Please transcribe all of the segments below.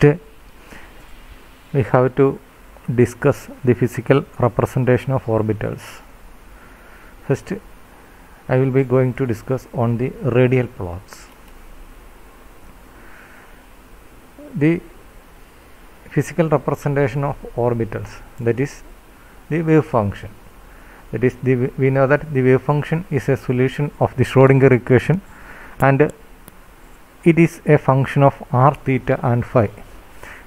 First, we have to discuss the physical representation of orbitals. First, I will be going to discuss on the radial plots. The physical representation of orbitals, that is the wave function. That is, we know that the wave function is a solution of the Schrödinger equation, and it is a function of r, theta and phi.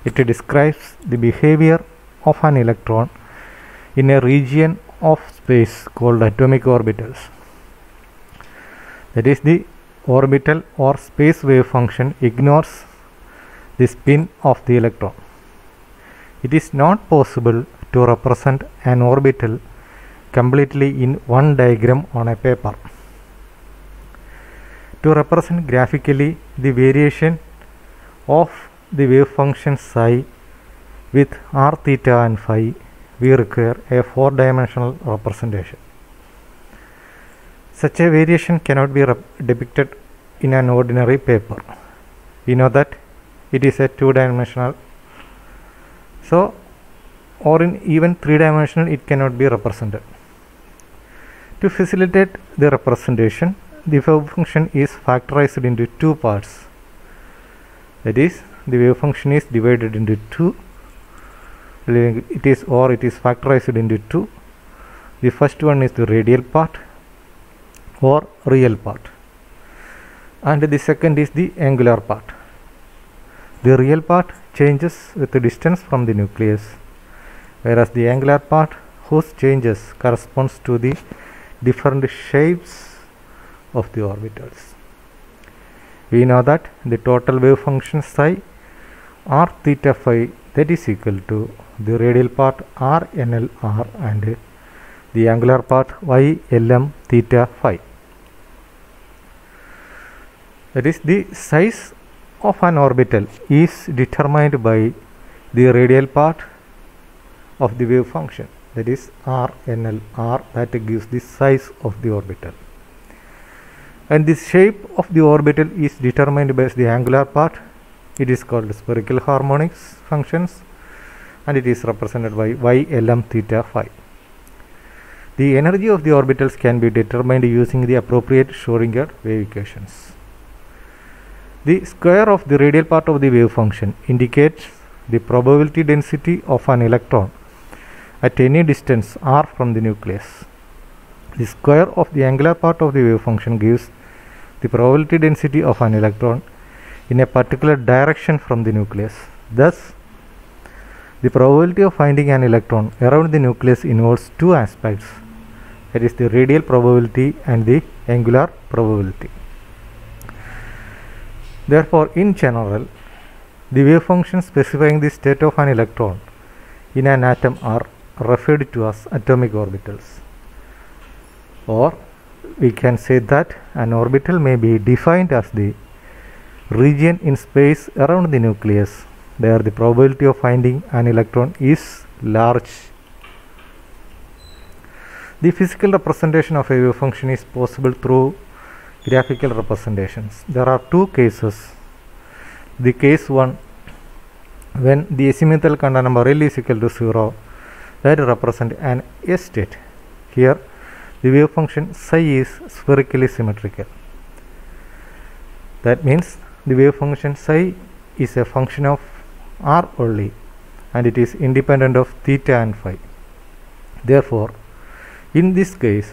It describes the behavior of an electron in a region of space called atomic orbitals. That is, the orbital or space wave function ignores the spin of the electron. It is not possible to represent an orbital completely in one diagram on a paper. To represent graphically the variation of the wave function psi with r, theta and phi, we require a four-dimensional representation. Such a variation cannot be depicted in an ordinary paper. We know that it is a two-dimensional, or in even three-dimensional it cannot be represented. To facilitate the representation, the wave function is factorized into two parts. That is, the wave function is divided into two. It is factorized into two. The first one is the radial part or real part, and the second is the angular part. The real part changes with the distance from the nucleus, whereas the angular part, whose changes corresponds to the different shapes of the orbitals. We know that the total wave function psi r, theta, phi, that is equal to the radial part r, nl, r, and the angular part y, lm, theta, phi. That is, the size of an orbital is determined by the radial part of the wave function, that is r, nl, r, that gives the size of the orbital, and the shape of the orbital is determined by the angular part. It is called spherical harmonics functions, and it is represented by y, lm, theta, phi. The energy of the orbitals can be determined using the appropriate Schrödinger wave equations. The square of the radial part of the wave function indicates the probability density of an electron at any distance r from the nucleus. The square of the angular part of the wave function gives the probability density of an electron in a particular direction from the nucleus. Thus, the probability of finding an electron around the nucleus involves two aspects, that is the radial probability and the angular probability. Therefore, in general, the wave functions specifying the state of an electron in an atom are referred to as atomic orbitals. Or we can say that an orbital may be defined as the region in space around the nucleus where the probability of finding an electron is large. The physical representation of a wave function is possible through graphical representations. There are two cases. The case 1, when the azimuthal quantum number L is equal to 0, that represents an S state. Here the wave function psi is spherically symmetrical. That means the wave function psi is a function of r only, and it is independent of theta and phi. Therefore, in this case,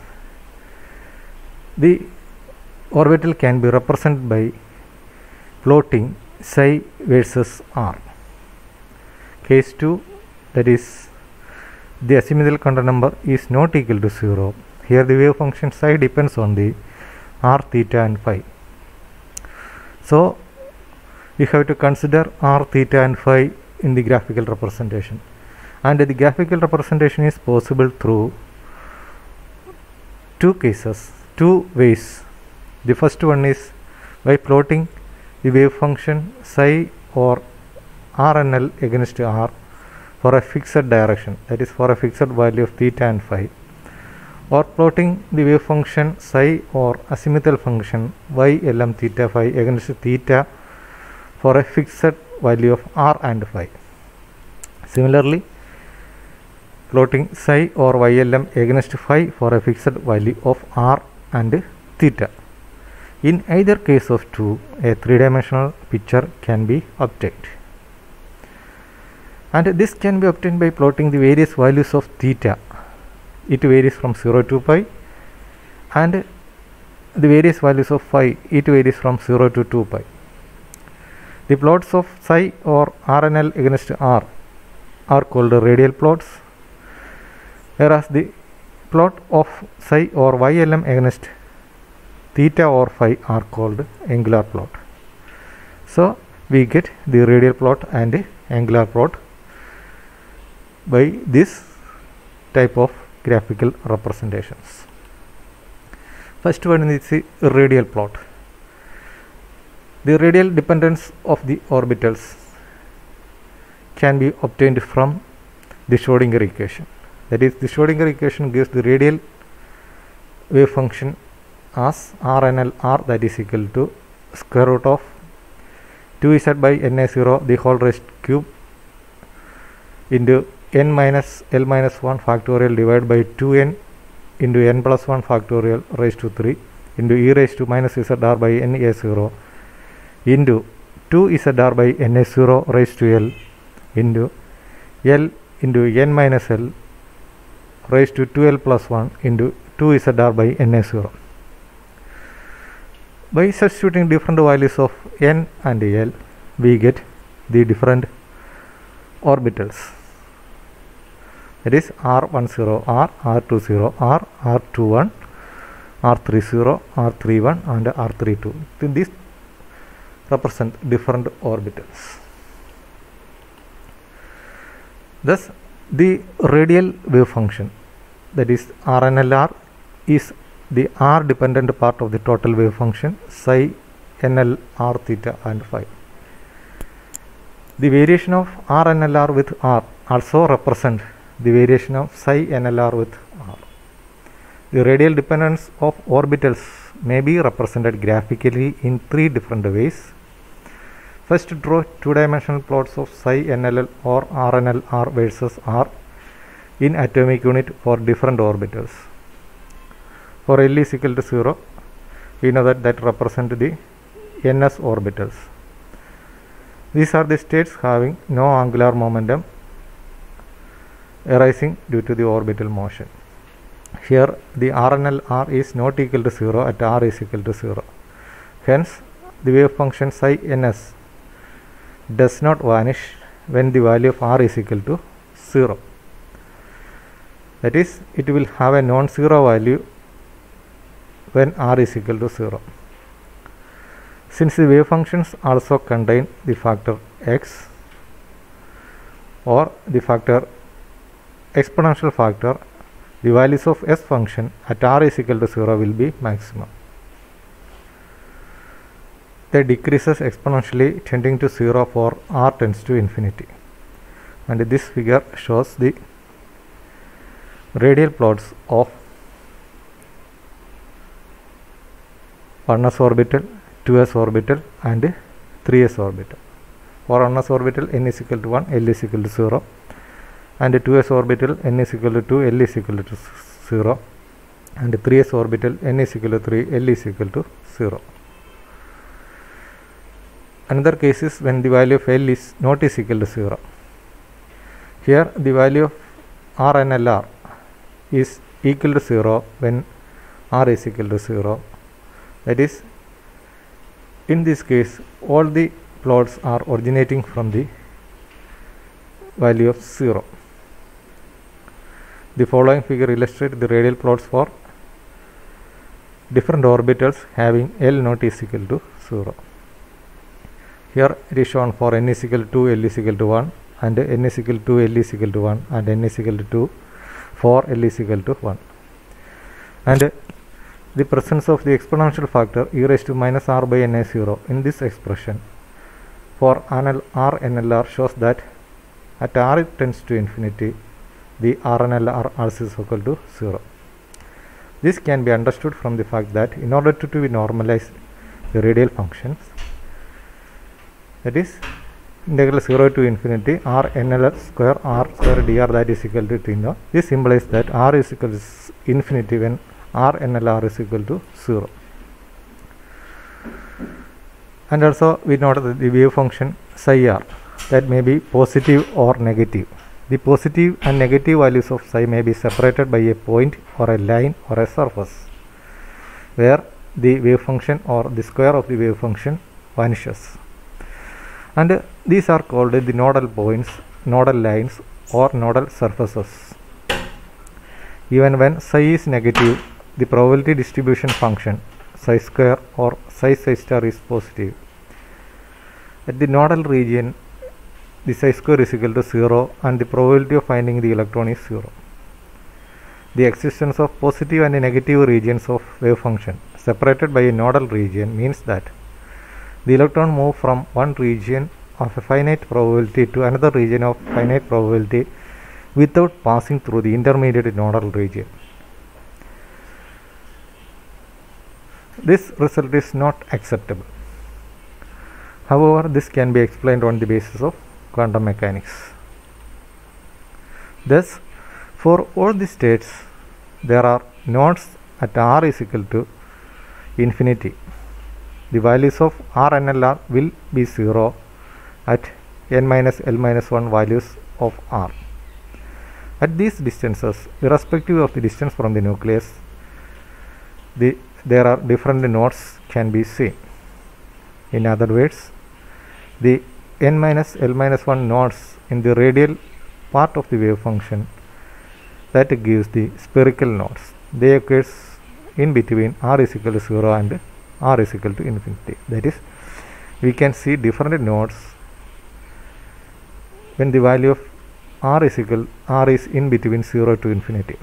the orbital can be represented by plotting psi versus r. Case 2, that is the azimuthal quantum number is not equal to 0. Here the wave function psi depends on the r, theta and phi. So we have to consider r, theta and phi in the graphical representation, and the graphical representation is possible through two cases, two ways. The first one is by plotting the wave function psi or RNL against r for a fixed direction, that is for a fixed value of theta and phi, or plotting the wave function psi or azimuthal function y, lm, theta, phi against theta for a fixed value of r and phi. Similarly, plotting psi or ylm against phi for a fixed value of r and theta. In either case of two, a three-dimensional picture can be obtained. And this can be obtained by plotting the various values of theta. It varies from 0 to pi, and the various values of phi, it varies from 0 to 2 pi. The plots of psi or RNL against r are called radial plots, whereas the plot of psi or ylm against theta or phi are called angular plot. So we get the radial plot and angular plot by this type of graphical representations. First one is the radial plot. The radial dependence of the orbitals can be obtained from the Schrodinger equation. That is, the Schrodinger equation gives the radial wave function as RNLR, that is equal to square root of 2z by na0 the whole raised cube into n minus l minus 1 factorial divided by 2n into n plus 1 factorial raised to 3 into e raised to minus zr by na0 into 2zr by na0 raised to l into l into n minus l raised to 2l plus 1 into 2zr by na0. By substituting different values of n and l, we get the different orbitals. That is r10, r, r20, r, r21, r30, r31 and r32. These represent different orbitals. Thus, the radial wave function, that is RNLR, is the r dependent part of the total wave function psi, nl, r, theta and phi. The variation of RNLR with r also represent the variation of psi NLR with r. The radial dependence of orbitals may be represented graphically in three different ways. First, draw two-dimensional plots of psi NL or RNLR versus r in atomic unit for different orbitals. For L is equal to 0, we know that represent the ns orbitals. These are the states having no angular momentum arising due to the orbital motion. Here the RNLR is not equal to 0 at r is equal to 0. Hence, the wave function psi ns does not vanish when the value of r is equal to 0. That is, it will have a non-zero value when r is equal to 0. Since the wave functions also contain the factor x or the factor exponential factor, the values of s function at r is equal to 0 will be maximum. They decreases exponentially tending to 0 for r tends to infinity. And this figure shows the radial plots of 1s orbital, 2s orbital and 3s orbital. For 1s orbital n is equal to 1, l is equal to 0, and 2s orbital n is equal to 2, l is equal to 0, and 3s orbital n is equal to 3, l is equal to 0. Another case is when the value of l is not is equal to 0. Here the value of RNLR is equal to 0 when r is equal to 0. That is, in this case all the plots are originating from the value of 0. The following figure illustrates the radial plots for different orbitals having L not is equal to 0. Here it is shown for n is equal to 2, L is equal to 1, and n is equal to 2, L is equal to 1, and n is equal to 2 for L is equal to 1. And the presence of the exponential factor e raised to minus r by na0 in this expression for RNLR shows that at r it tends to infinity, the RNLR also is equal to 0. This can be understood from the fact that in order to normalize the radial functions, that is, integral 0 to infinity r nl square r square dr, that is equal to t naught. This implies that r is equal to infinity when r nl r is equal to 0. And also we note that the wave function psi r, that may be positive or negative. The positive and negative values of psi may be separated by a point or a line or a surface where the wave function or the square of the wave function vanishes. And these are called the nodal points, nodal lines or nodal surfaces. Even when psi is negative, the probability distribution function psi square or psi star is positive. At the nodal region, the psi square is equal to 0 and the probability of finding the electron is 0. The existence of positive and negative regions of wave function separated by a nodal region means that the electron moves from one region of a finite probability to another region of finite probability without passing through the intermediate nodal region. This result is not acceptable. However, this can be explained on the basis of quantum mechanics. Thus, for all the states, there are nodes at r is equal to infinity. The values of r and l r will be 0 at n minus l minus 1 values of r. At these distances, irrespective of the distance from the nucleus, there are different nodes can be seen. In other words, the n minus l minus 1 nodes in the radial part of the wave function, that gives the spherical nodes. They occurs in between r is equal to 0 and r is equal to infinity. That is, we can see different nodes when the value of r is in between 0 to infinity.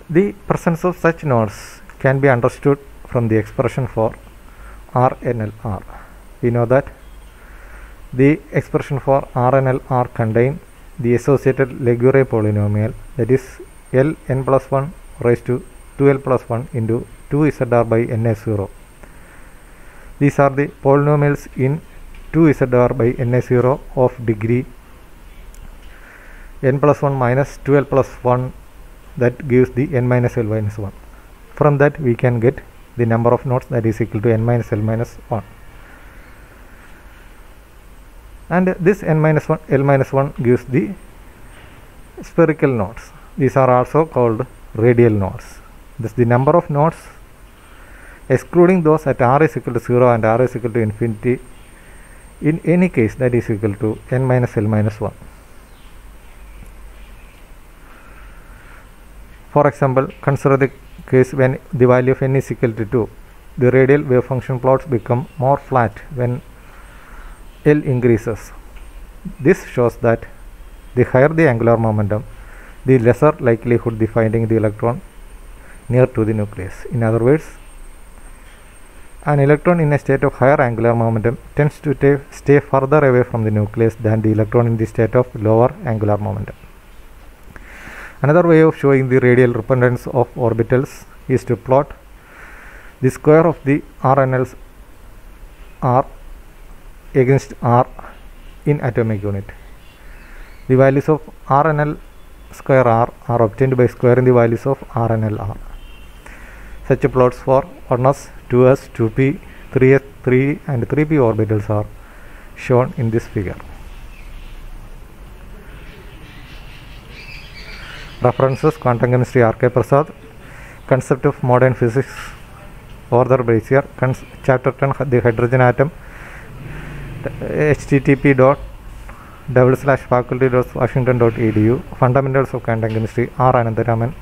The presence of such nodes can be understood from the expression for r nl r. We know that the expression for r nl r contain the associated Legendre polynomial, that is l n plus 1 raised to 2l plus 1 into 2zr by na0. These are the polynomials in 2zr by na0 of degree n plus 1 minus 2l plus 1, that gives the n minus l minus 1. From that we can get the number of nodes, that is equal to n minus l minus 1. And this n minus 1 l minus 1 gives the spherical nodes. These are also called radial nodes. Thus the number of nodes excluding those at r is equal to 0 and r is equal to infinity, in any case that is equal to n minus l minus 1. For example, consider the case when the value of n is equal to 2. The radial wave function plots become more flat when L increases. This shows that the higher the angular momentum, the lesser likelihood the finding the electron near to the nucleus. In other words, an electron in a state of higher angular momentum tends to stay further away from the nucleus than the electron in the state of lower angular momentum. Another way of showing the radial repentance of orbitals is to plot the square of the RNLs R against R in atomic unit. The values of RNL square R are obtained by squaring the values of RNL R. Such plots for 1s, 2s, 2p, 3s, 3 and 3p orbitals are shown in this figure. References: Quantum Chemistry, R.K. Prasad, Concept of Modern Physics, Arthur Brasier, Chapter 10, The Hydrogen Atom, http://faculty.washington.edu, Fundamentals of Quantum Chemistry, R. Anandaraman,